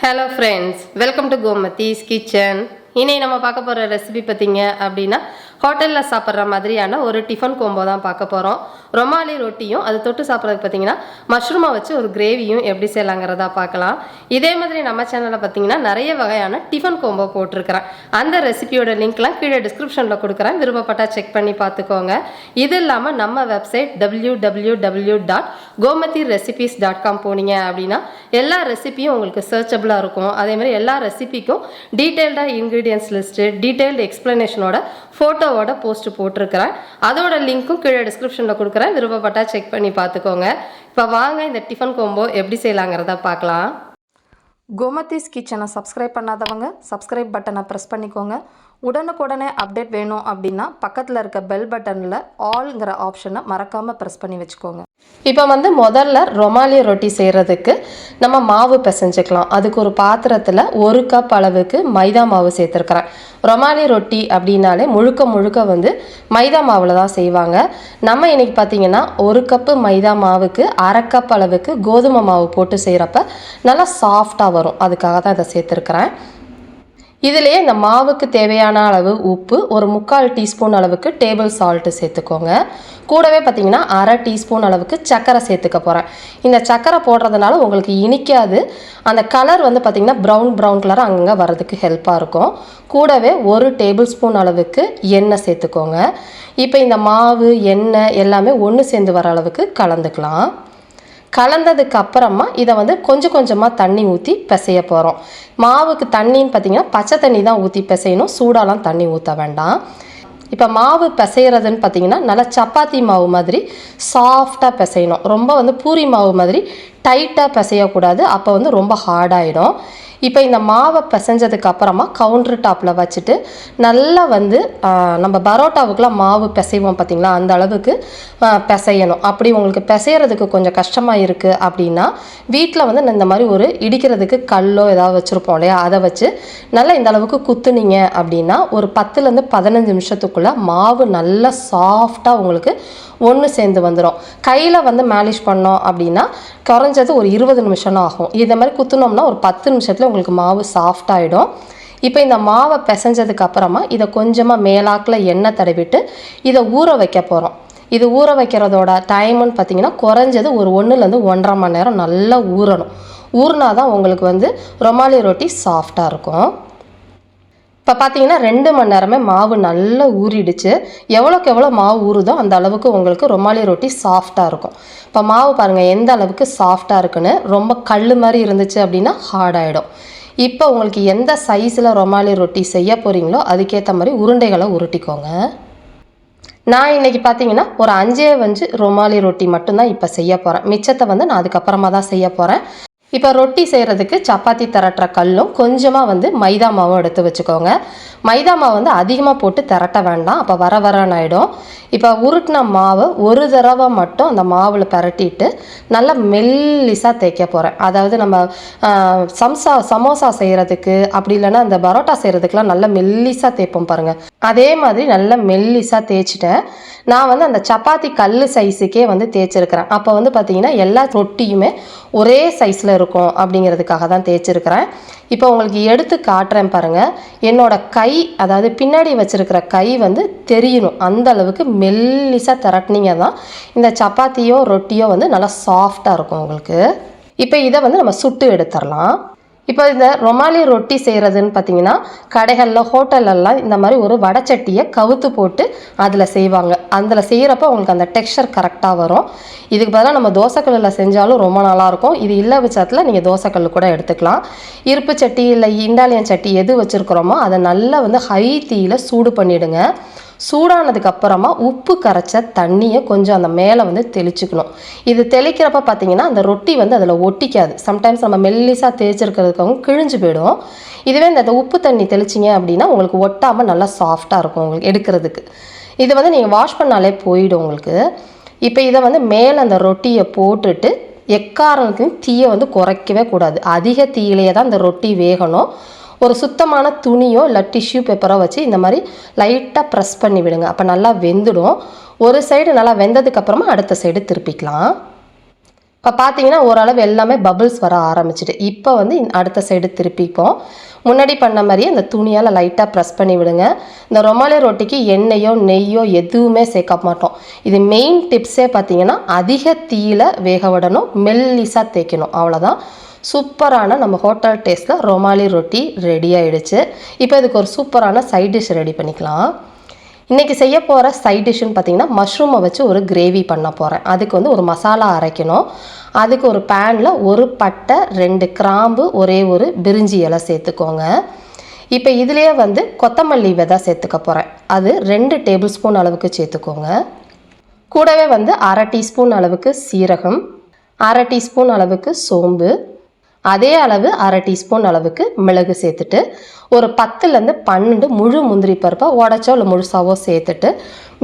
Hello friends, welcome to Gomathi's kitchen. இன்னைக்கு நம்ம பார்க்க போற ரெசிபி பாத்தீங்க அப்படினா ஹோட்டல்ல சாப்பிடுற மாதிரியான ஒரு டிஃபன் கோம்போ தான் பார்க்க போறோம். ரொமாலி ரொட்டியும் அது தொட்டு சாப்பிடுறதுக்கு பாத்தீங்கன்னா மஷ்ரூமை வச்சு ஒரு கிரேவியும் எப்படி செய்யலாம்ங்கறத பார்க்கலாம். இதே மாதிரி நம்ம சேனல்ல பாத்தீங்கன்னா நிறைய வகையான டிஃபன் கோம்போ போட்டுருக்கேன். அந்த ரெசிபியோட லிங்க்லாம் கீழே டிஸ்கிரிப்ஷன்ல கொடுக்கறேன். விருப்பப்பட்டா செக் பண்ணி பார்த்துக்கோங்க. இது இல்லாம நம்ம வெப்சைட் www.gomathirecipes.com போனீங்க அப்படினா எல்லா ரெசிபியும் உங்களுக்கு சர்ச்சபிளா இருக்கும். அதே மாதிரி எல்லா ரெசிபிக்கும் டீடைல்டா ingredients list, detailed explanationோட போட்டோவோட போஸ்ட் போட்டுருக்கிறேன். அதோட லிங்க்கும் கீழே டிஸ்கிரிப்ஷன்ல கொடுக்குறேன். விருப்பப்பட்டா செக் பண்ணி பார்த்துக்கோங்க. இப்போ வாங்க இந்த டிஃபன் கோம்போ எப்படி செய்யலாங்கிறத பார்க்கலாம். கோமதிஸ் கிச்சனை சப்ஸ்கிரைப் பண்ணாதவங்க சப்ஸ்கிரைப் பட்டனை ப்ரெஸ் பண்ணிக்கோங்க. உடனுக்குடனே அப்டேட் வேணும் அப்படின்னா பக்கத்தில் இருக்க பெல் பட்டனில் ஆல்ங்கிற ஆப்ஷனை மறக்காமல் ப்ரெஸ் பண்ணி வச்சுக்கோங்க. இப்போ முதல்ல ரொமாலி ரொட்டி செய்கிறதுக்கு நம்ம மாவு பிசைஞ்சுக்கலாம். அதுக்கு ஒரு பாத்திரத்தில் 1 கப் அளவுக்கு மைதா மாவு சேர்த்துருக்குறேன். ரொமாலி ரொட்டி அப்படின்னாலே முழுக்க மைதா மாவில் தான் செய்வாங்க. நம்ம இன்றைக்கி பார்த்திங்கன்னா 1 கப்பு மைதா மாவுக்கு 1/2 கப் அளவுக்கு கோதுமை மாவு போட்டு செய்கிறப்ப நல்லா சாஃப்டாக வரும். அதுக்காக தான் இதை சேர்த்துருக்குறேன். இதிலேயே இந்த மாவுக்கு தேவையான அளவு உப்பு, ஒரு 3/4 டீஸ்பூன் அளவுக்கு டேபிள் சால்ட்டு சேர்த்துக்கோங்க. கூடவே பார்த்திங்கன்னா 1/2 டீஸ்பூன் அளவுக்கு சர்க்கரை சேர்த்துக்க போகிறேன். இந்த சர்க்கரை போடுறதுனால உங்களுக்கு இனிக்காது. அந்த கலர் பார்த்திங்கன்னா ப்ரௌன் கலர் அங்கங்கே வர்றதுக்கு ஹெல்ப்பாக இருக்கும். கூடவே 1 டேபிள் ஸ்பூன் அளவுக்கு எண்ணெய் சேர்த்துக்கோங்க. இப்போ இந்த மாவு எண்ணெய் எல்லாமே ஒன்று சேர்ந்து வர அளவுக்கு கலந்துக்கலாம். கலந்ததுக்கு அப்புறமா இதை கொஞ்சம் கொஞ்சமாக தண்ணி ஊற்றி பிசைய போகிறோம். மாவுக்கு தண்ணின்னு பார்த்திங்கன்னா பச்சை தண்ணி தான் ஊற்றி பிசையணும். சூடாலாம் தண்ணி ஊற்ற வேண்டாம். இப்போ மாவு பிசைகிறதுன்னு பார்த்திங்கன்னா நல்லா சப்பாத்தி மாவு மாதிரி சாஃப்டாக பிசையணும். ரொம்ப பூரி மாவு மாதிரி டைட்டாக பிசையக்கூடாது. அப்போ ரொம்ப ஹார்டாகிடும். இப்போ இந்த மாவை பிசைஞ்சதுக்கு அப்புறமா கவுண்டர் டாப்பில் வச்சுட்டு நல்லா நம்ம பரோட்டாவுக்குலாம் மாவு பிசைவோம் பார்த்திங்களா, அந்த அளவுக்கு பிசையணும். அப்படி உங்களுக்கு பிசைகிறதுக்கு கொஞ்சம் கஷ்டமாக இருக்குது அப்படின்னா வீட்டில் இந்த மாதிரி ஒரு இடிக்கிறதுக்கு கல்லோ ஏதாவது வச்சுருப்போம் இல்லையா, அதை வச்சு நல்லா இந்த அளவுக்கு குத்துனீங்க அப்படின்னா ஒரு 10லேருந்து 15 நிமிஷத்துக்குள்ளே மாவு நல்லா சாஃப்டாக உங்களுக்கு ஒன்று சேர்ந்து வந்துடும். கையில் மேலிஷ் பண்ணோம் அப்படின்னா குறைஞ்சது ஒரு 20 நிமிஷம் ஆகும். இதை மாதிரி குத்துனோம்னா ஒரு 10 நிமிஷத்தில் உங்களுக்கு மாவு சாஃப்டாகிடும். இப்போ இந்த மாவை பிசைஞ்சதுக்கு அப்புறமா இதை கொஞ்சமாக மேலாக்கில் எண்ணெய் தடவிட்டு இதை ஊற வைக்க போகிறோம். இது ஊற வைக்கிறதோட டைமுன்னு பார்த்திங்கன்னா குறைஞ்சது ஒரு 1லேருந்து 1.5 மணி நேரம் நல்லா ஊறணும். ஊறினா தான் உங்களுக்கு ரொமாலி ரொட்டி சாஃப்டாக இருக்கும். இப்போ பார்த்தீங்கன்னா 2 மணி நேரமே மாவு நல்லா ஊறிடுச்சு. எவ்வளோக்கு எவ்வளோ மாவு ஊறுதோ அந்த அளவுக்கு உங்களுக்கு ரொமாலி ரொட்டி சாஃப்டாக இருக்கும். இப்போ மாவு பாருங்கள் எந்த அளவுக்கு சாஃப்டாக இருக்குன்னு. ரொம்ப கல் மாதிரி இருந்துச்சு அப்படின்னா ஹார்டாகிடும். இப்போ உங்களுக்கு எந்த சைஸில் ரொமாலி ரொட்டி செய்ய போகிறீங்களோ அதுக்கேற்ற மாதிரி உருண்டைகளை உருட்டிக்கோங்க. நான் இன்றைக்கி பார்த்தீங்கன்னா ஒரு 5 ரொமாலி ரொட்டி மட்டும்தான் இப்போ செய்ய போகிறேன். மிச்சத்தை நான் அதுக்கப்புறமா தான் செய்ய போகிறேன். இப்போ ரொட்டி செய்கிறதுக்கு சப்பாத்தி திரட்டுற கல்லும் கொஞ்சமாக மைதா மாவும் எடுத்து வச்சுக்கோங்க. மைதா மாவு அதிகமாக போட்டு திரட்ட வேண்டாம், அப்போ வரன்னு ஆகிடும். இப்போ உருட்டின மாவை ஒரு தடவை மட்டும் அந்த மாவில் பரட்டிட்டு நல்லா மெல்லிஸாக தேய்க்க போகிறேன். அதாவது நம்ம சமோசா செய்கிறதுக்கு அப்படி இல்லைன்னா அந்த பரோட்டா செய்கிறதுக்கெலாம் நல்லா மெல்லிஸாக தேய்ப்போம் பாருங்கள். அதே மாதிரி நல்லா மெல்லிஸாக தேய்ச்சிட்டேன். நான் அந்த சப்பாத்தி கல் சைஸுக்கே தேய்ச்சிருக்கிறேன். அப்போ பார்த்தீங்கன்னா எல்லா ரொட்டியுமே ஒரே சைஸில் இருக்கும் அப்படிங்கிறதுக்காக தான் தேய்ச்சிருக்கிறேன். இப்போ உங்களுக்கு எடுத்து காட்டுறேன் பாருங்கள். என்னோட கை, அதாவது பின்னாடி வச்சுருக்கிற கை தெரியணும். அந்த அளவுக்கு மெல்லிஸாக திரட்டினீங்க தான் இந்த சப்பாத்தியோ ரொட்டியோ நல்லா சாஃப்டாக இருக்கும் உங்களுக்கு. இப்போ இதை நம்ம சுட்டு எடுத்துடலாம். இப்போ இந்த ரொமாலி ரொட்டி செய்கிறதுன்னு பார்த்தீங்கன்னா கடைகளில் ஹோட்டலெல்லாம் இந்த மாதிரி ஒரு வடைச்சட்டியை கவுத்து போட்டு அதில் செய்வாங்க. அதில் செய்கிறப்ப உங்களுக்கு அந்த டெக்ஸ்சர் கரெக்டாக வரும். இதுக்கு பதிலாக நம்ம தோசைக்கல்லில் செஞ்சாலும் ரொம்ப நல்லாயிருக்கும். இது இல்லை பட்சத்தில் நீங்கள் தோசைக்கல் கூட எடுத்துக்கலாம். இருப்பு சட்டி இல்லை இண்டாலியன் சட்டி எது வச்சுருக்கிறோமோ அதை நல்லா ஹை தீயில் சூடு பண்ணிவிடுங்க. சூடானதுக்கு அப்புறமா உப்பு கரைச்ச தண்ணியை கொஞ்சம் அந்த மேலே தெளிச்சுக்கணும். இது தெளிக்கிறப்ப பார்த்தீங்கன்னா அந்த ரொட்டி அதில் ஒட்டிக்காது. சம்டைம்ஸ் நம்ம மெல்லிஸாக தேய்ச்சிருக்கிறதுக்காகவும் கிழிஞ்சு போயிடும். இதுவே இந்த உப்பு தண்ணி தெளிச்சிங்க அப்படின்னா உங்களுக்கு ஒட்டாமல் நல்லா சாஃப்டாக இருக்கும் உங்களுக்கு எடுக்கிறதுக்கு. இது நீங்கள் வாஷ் பண்ணாலே போயிடும் உங்களுக்கு. இப்போ இதை மேலே அந்த ரொட்டியை போட்டுட்டு எக்காரணத்துலையும் தீயை குறைக்கவே கூடாது. அதிக தீயிலேயே தான் இந்த ரொட்டி வேகணும். ஒரு சுத்தமான துணியோ இல்லை டிஷ்யூ பேப்பரோ வச்சு இந்த மாதிரி லைட்டாக ப்ரெஸ் பண்ணி விடுங்க. அப்போ நல்லா வெந்துடும். ஒரு சைடு நல்லா வெந்ததுக்கப்புறமா அடுத்த சைடு திருப்பிக்கலாம். இப்போ பார்த்தீங்கன்னா ஓரளவு எல்லாமே பபிள்ஸ் வர ஆரம்பிச்சிட்டு இப்போ வந்து அடுத்த சைடு திருப்பிப்போம். முன்னாடி பண்ண மாதிரியே இந்த துணியால் லைட்டாக ப்ரெஸ் பண்ணி விடுங்க. இந்த ரொமாலி ரொட்டிக்கு எண்ணெயோ நெய்யோ எதுவுமே சேர்க்க மாட்டோம். இது மெயின் டிப்ஸே பார்த்தீங்கன்னா அதிக தீயில வேக விடணும், மெல்லிசாக தேய்க்கணும், அவ்வளோதான். சூப்பரான நம்ம ஹோட்டல் டேஸ்ட்டில் ரொமாலி ரொட்டி ரெடி ஆகிடுச்சு. இப்போ இதுக்கு ஒரு சூப்பரான சைட் டிஷ் ரெடி பண்ணிக்கலாம். இன்றைக்கி செய்ய போகிற சைட் டிஷ்ஷுன்னு பார்த்தீங்கன்னா மஷ்ரூமை வச்சு ஒரு கிரேவி பண்ண போகிறேன். அதுக்கு வந்து ஒரு மசாலா அரைக்கணும். அதுக்கு ஒரு பேனில் ஒரு பட்டை, 2 கிராம்பு, ஒரே ஒரு பிரிஞ்சி இலை சேர்த்துக்கோங்க. இப்போ இதுலேயே வந்து கொத்தமல்லி விதை சேர்த்துக்க போகிறேன். அது 2 டேபிள் ஸ்பூன் அளவுக்கு சேர்த்துக்கோங்க. கூடவே வந்து 1/2 டீஸ்பூன் அளவுக்கு சீரகம், 1/2 டீஸ்பூன் அளவுக்கு சோம்பு, அதே அளவு 1/2 டீஸ்பூன் அளவுக்கு மிளகு சேர்த்துட்டு ஒரு 10லேருந்து 12 முழு முந்திரி பருப்பை உடச்சோ இல்லை முழுசாவோ சேர்த்துட்டு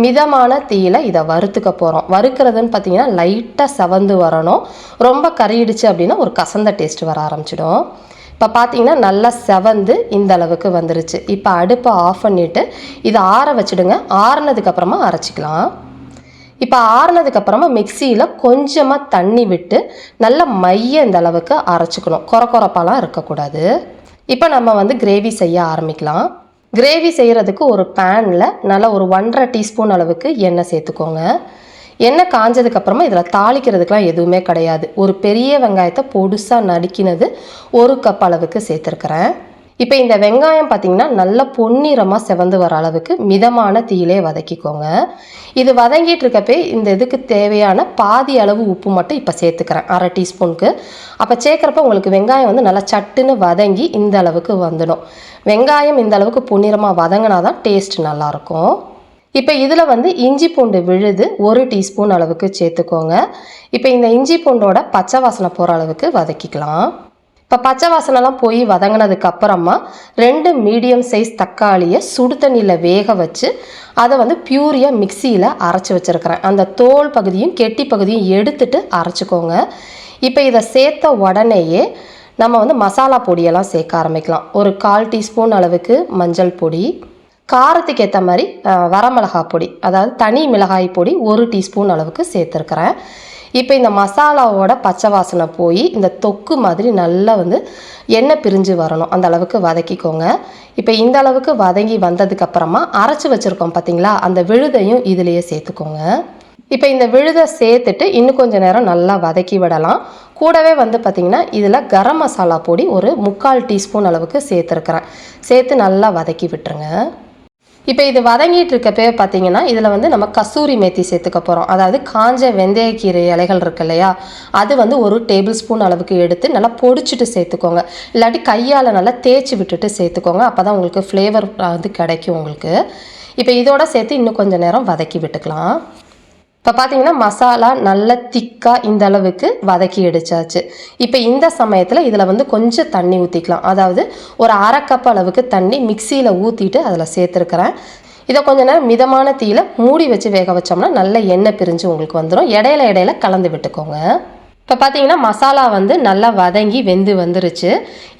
மிதமான தீயில இதை வறுத்துக்க போகிறோம். வறுக்கிறதுன்னு பார்த்தீங்கன்னா லைட்டாக செவந்து வரணும். ரொம்ப கறியிடுச்சு அப்படின்னா ஒரு கசந்த டேஸ்ட் வர ஆரம்பிச்சிடும். இப்போ பார்த்தீங்கன்னா நல்லா செவந்து இந்த அளவுக்கு வந்துருச்சு. இப்போ அடுப்பை ஆஃப் பண்ணிவிட்டு இதை ஆற வச்சுடுங்க. ஆறுனதுக்கப்புறமா அரைச்சிக்கலாம். இப்போ ஆறுனதுக்கப்புறமா மிக்சியில் கொஞ்சமாக தண்ணி விட்டு நல்லா மைய இந்த அளவுக்கு அரைச்சிக்கணும். கொரப்பாலாம் இருக்கக்கூடாது. இப்போ நம்ம வந்து கிரேவி செய்ய ஆரம்பிக்கலாம். கிரேவி செய்கிறதுக்கு ஒரு பேனில் நல்லா ஒரு 1/2 டீஸ்பூன் அளவுக்கு எண்ணெய் சேர்த்துக்கோங்க. எண்ணெய் காஞ்சதுக்கப்புறமா இதில் தாளிக்கிறதுக்கெலாம் எதுவுமே கிடையாது. ஒரு பெரிய வெங்காயத்தை பொடுசாக நறுக்கினது 1 கப் அளவுக்கு சேர்த்துருக்குறேன். இப்போ இந்த வெங்காயம் பார்த்திங்கன்னா நல்லா பொன்னிறமாக செவந்து வர அளவுக்கு மிதமான தீயிலே வதக்கிக்கோங்க. இது வதங்கிட்டு இருக்கப்பே இந்த இதுக்கு தேவையான பாதி அளவு உப்பு மட்டும் இப்போ சேர்த்துக்கிறேன், 1/2 டீஸ்பூனுக்கு. அப்போ சேர்க்குறப்ப உங்களுக்கு வெங்காயம் வந்து நல்லா சட்டுன்னு வதங்கி இந்த அளவுக்கு வந்துடும். வெங்காயம் இந்த அளவுக்கு பொன்னிறமாக வதங்கினா தான் டேஸ்ட் நல்லாயிருக்கும். இப்போ இதில் வந்து இஞ்சி பூண்டு விழுது 1 டீஸ்பூன் அளவுக்கு சேர்த்துக்கோங்க. இப்போ இந்த இஞ்சி பூண்டோட பச்சை வாசனை போகிற அளவுக்கு வதக்கிக்கலாம். இப்போ பச்சை வாசனைலாம் போய் வதங்கினதுக்கு அப்புறமா 2 மீடியம் சைஸ் தக்காளியை சுடு தண்ணியில் வேக வச்சு அதை வந்து பியூரியாக மிக்சியில் அரைச்சி வச்சுருக்கிறேன். அந்த தோல் பகுதியும் கெட்டி பகுதியும் எடுத்துட்டு அரைச்சிக்கோங்க. இப்போ இதை சேர்த்த உடனேயே நம்ம வந்து மசாலா பொடியெல்லாம் சேர்க்க ஆரம்பிக்கலாம். ஒரு 1/4 டீஸ்பூன் அளவுக்கு மஞ்சள் பொடி, காரத்துக்கு ஏற்ற மாதிரி வரமிளகாய் பொடி, அதாவது தனி மிளகாய் பொடி 1 டீஸ்பூன் அளவுக்கு சேர்த்துருக்குறேன். இப்போ இந்த மசாலாவோட பச்சை வாசனை போய் இந்த தொக்கு மாதிரி நல்லா வந்து எண்ணெய் பிரிஞ்சு வரணும், அந்த அளவுக்கு வதக்கிக்கோங்க. இப்போ இந்த அளவுக்கு வதங்கி வந்ததுக்கப்புறமா அரைச்சி வச்சுருக்கோம் பார்த்தீங்களா, அந்த விழுதையும் இதிலேயே சேர்த்துக்கோங்க. இப்போ இந்த விழுதை சேர்த்துட்டு இன்னும் கொஞ்சம் நேரம் நல்லா வதக்கி விடலாம். கூடவே வந்து பார்த்திங்கன்னா இதில் கரம் மசாலா பொடி ஒரு 3/4 டீஸ்பூன் அளவுக்கு சேர்த்துருக்குறேன். சேர்த்து நல்லா வதக்கி விட்டுருங்க. இப்போ இது வதங்கிட்டு இருக்கப்பே பார்த்தீங்கன்னா இதில் வந்து நம்ம கசூரி மேத்தி சேர்த்துக்க போகிறோம். அதாவது காஞ்ச வெந்தயக்கீரை இலைகள் இருக்கு இல்லையா, அது வந்து 1 டேபிள் ஸ்பூன் அளவுக்கு எடுத்து நல்லா பொடிச்சிட்டு சேர்த்துக்கோங்க. இல்லாட்டி கையால் நல்லா தேய்ச்சி விட்டுட்டு சேர்த்துக்கோங்க. அப்போ தான் உங்களுக்கு ஃப்ளேவர் வந்து கிடைக்கும் உங்களுக்கு. இப்போ இதோட சேர்த்து இன்னும் கொஞ்சம் நேரம் வதக்கி விட்டுக்கலாம். இப்போ பார்த்தீங்கன்னா மசாலா நல்லா திக்காக இந்த அளவுக்கு வதக்கி எடுத்தாச்சு. இப்போ இந்த சமயத்தில் இதில் வந்து கொஞ்சம் தண்ணி ஊற்றிக்கலாம். அதாவது ஒரு 1/2 கப் அளவுக்கு தண்ணி மிக்சியில் ஊற்றிட்டு அதில் சேர்த்துருக்குறேன். இதை கொஞ்சம் நேரம் மிதமான தீயில் மூடி வச்சு வேக வச்சோம்னா நல்ல எண்ணெய் பிரிஞ்சு உங்களுக்கு வந்துடும். இடையில கலந்து விட்டுக்கோங்க. இப்போ பார்த்தீங்கன்னா மசாலா வந்து நல்லா வதங்கி வெந்து வந்துருச்சு.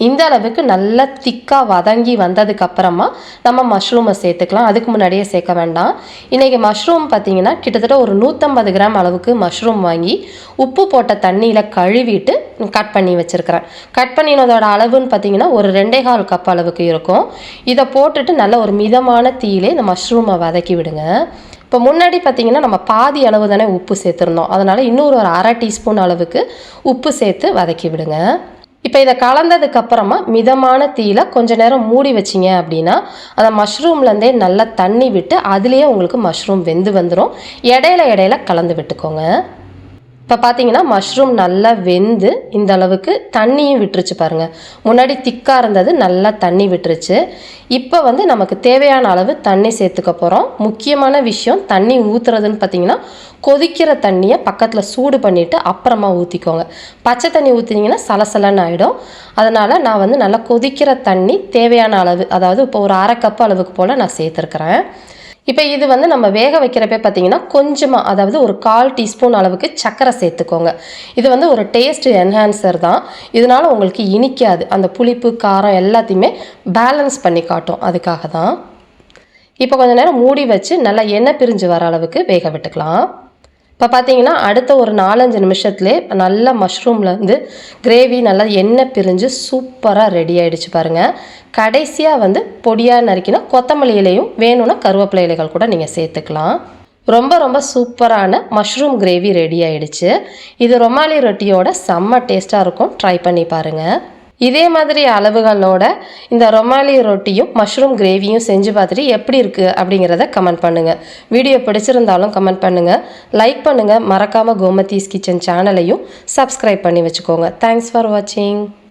இந்த அளவுக்கு நல்லா திக்காக வதங்கி வந்ததுக்கப்புறமா நம்ம மஷ்ரூமை சேர்த்துக்கலாம். அதுக்கு முன்னாடியே சேர்க்க வேண்டாம். இன்றைக்கி மஷ்ரூம் பார்த்தீங்கன்னா கிட்டத்தட்ட ஒரு 150 கிராம் அளவுக்கு மஷ்ரூம் வாங்கி உப்பு போட்ட தண்ணியில் கழுவிட்டு கட் பண்ணி வச்சுருக்கிறேன். கட் பண்ணினதோட அளவுன்னு பார்த்தீங்கன்னா ஒரு 2.25 கப் அளவுக்கு இருக்கும். இதை போட்டுட்டு நல்ல ஒரு மிதமான தீயிலே இந்த மஷ்ரூமை வதக்கி விடுங்க. இப்போ முன்னாடி பார்த்திங்கன்னா நம்ம பாதி அளவு தானே உப்பு சேர்த்துருந்தோம். அதனால் இன்னொரு ஒரு 1/2 டீஸ்பூன் அளவுக்கு உப்பு சேர்த்து வதக்கி விடுங்க. இப்போ இதை கலந்ததுக்கப்புறமா மிதமான தீயில் கொஞ்சம் நேரம் மூடி வச்சிங்க அப்படின்னா அந்த மஷ்ரூம்லேருந்தே நல்லா தண்ணி விட்டு அதுலேயே உங்களுக்கு மஷ்ரூம் வெந்து வந்துடும். இடையில கலந்து விட்டுக்கோங்க. இப்போ பார்த்தீங்கன்னா மஷ்ரூம் நல்லா வெந்து இந்த அளவுக்கு தண்ணியும் விட்டுருச்சு பாருங்கள். முன்னாடி திக்காக இருந்தது நல்லா தண்ணி விட்டுருச்சு. இப்போ வந்து நமக்கு தேவையான அளவு தண்ணி சேர்த்துக்க போகிறோம். முக்கியமான விஷயம் தண்ணி ஊற்றுறதுன்னு பார்த்தீங்கன்னா கொதிக்கிற தண்ணியை பக்கத்தில் சூடு பண்ணிவிட்டு அப்புறமா ஊற்றிக்கோங்க. பச்சை தண்ணி ஊற்றினீங்கன்னா சலசலன்னு ஆகிடும். அதனால் நான் வந்து நல்லா கொதிக்கிற தண்ணி தேவையான அளவு, அதாவது இப்போ ஒரு 1/2 கப் அளவுக்கு போல் நான் சேர்த்துருக்குறேன். இப்போ இது வந்து நம்ம வேக வைக்கிறப்ப பார்த்தீங்கன்னா கொஞ்சமாக, அதாவது ஒரு 1/4 டீஸ்பூன் அளவுக்கு சர்க்கரை சேர்த்துக்கோங்க. இது வந்து ஒரு டேஸ்ட் என்ஹான்சர் தான். இதனால் உங்களுக்கு இனிக்காது, அந்த புளிப்பு காரம் எல்லாத்தையுமே பேலன்ஸ் பண்ணி காட்டும். அதுக்காக தான். இப்போ கொஞ்சம் நேரம் மூடி வச்சு நல்லா எண்ணெய் பிரிஞ்சு வர அளவுக்கு வேக விட்டுக்கலாம். இப்போ பார்த்தீங்கன்னா அடுத்த ஒரு 4-5 நிமிஷத்துலேயே நல்லா மஷ்ரூம்லேருந்து கிரேவி நல்லா எண்ணெய் பிரிஞ்சு சூப்பராக ரெடி ஆகிடுச்சு பாருங்கள். கடைசியாக வந்து பொடியாக நறுக்கினா கொத்தமல்லி இலையும் வேணும்னா கருவேப்பிலை இலைகள் கூட நீங்கள் சேர்த்துக்கலாம். ரொம்ப ரொம்ப சூப்பரான மஷ்ரூம் கிரேவி ரெடி ஆகிடுச்சு. இது ரொமாலி ரொட்டியோட செம்ம டேஸ்ட்டாக இருக்கும். ட்ரை பண்ணி பாருங்கள். இதே மாதிரி அளவுகளோட இந்த ரொமாலி ரொட்டியும் மஷ்ரூம் கிரேவியும் செஞ்சு பார்த்துட்டு எப்படி இருக்குது அப்படிங்கிறத கமெண்ட் பண்ணுங்கள். வீடியோ பிடிச்சிருந்தாலும் கமெண்ட் பண்ணுங்கள், லைக் பண்ணுங்கள். மறக்காமல் கோமதீஸ் கிச்சன் சேனலையும் சப்ஸ்கிரைப் பண்ணி வச்சுக்கோங்க. தேங்க்ஸ் ஃபார் வாட்சிங்.